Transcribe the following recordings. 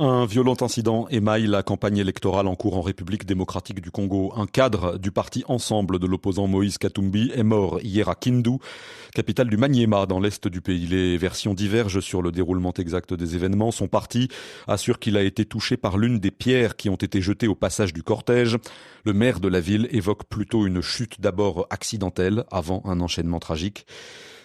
Un violent incident émaille la campagne électorale en cours en République démocratique du Congo. Un cadre du parti Ensemble de l'opposant Moïse Katumbi est mort hier à Kindu, capitale du Maniema dans l'est du pays. Les versions divergent sur le déroulement exact des événements. Son parti assure qu'il a été touché par l'une des pierres qui ont été jetées au passage du cortège. Le maire de la ville évoque plutôt une chute d'abord accidentelle avant un enchaînement tragique.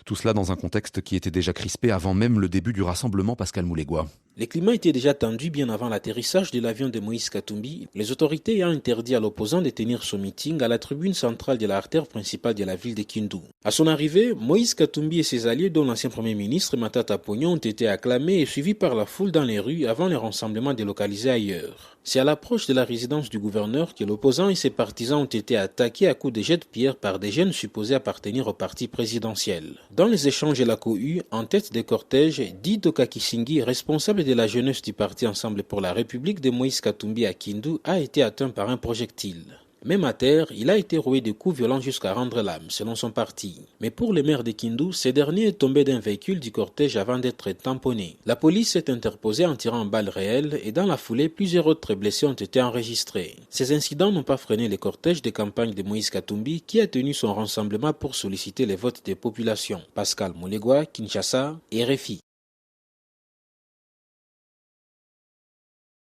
Tout cela dans un contexte qui était déjà crispé avant même le début du rassemblement. Pascal Moulégois. Les climats étaient déjà tendus bien avant l'atterrissage de l'avion de Moïse Katumbi, les autorités ayant interdit à l'opposant de tenir son meeting à la tribune centrale de l'artère principale de la ville de Kindu. À son arrivée, Moïse Katumbi et ses alliés, dont l'ancien premier ministre Matata Ponyo, ont été acclamés et suivis par la foule dans les rues avant les rassemblements délocalisés ailleurs. C'est à l'approche de la résidence du gouverneur que l'opposant et ses partisans ont été attaqués à coups de jets de pierre par des jeunes supposés appartenir au parti présidentiel. Dans les échanges et la cohue, en tête des cortèges, Dido Kakisingi, responsable de la jeunesse du parti Ensemble pour la République de Moïse Katumbi à Kindu, a été atteint par un projectile. Même à terre, il a été roué de coups violents jusqu'à rendre l'âme, selon son parti. Mais pour le maire de Kindu, ce dernier est tombé d'un véhicule du cortège avant d'être tamponné. La police s'est interposée en tirant en balles réelles et dans la foulée, plusieurs autres blessés ont été enregistrés. Ces incidents n'ont pas freiné le cortège de campagne de Moïse Katumbi qui a tenu son rassemblement pour solliciter les votes des populations. Pascal Moulégois, Kinshasa, RFI.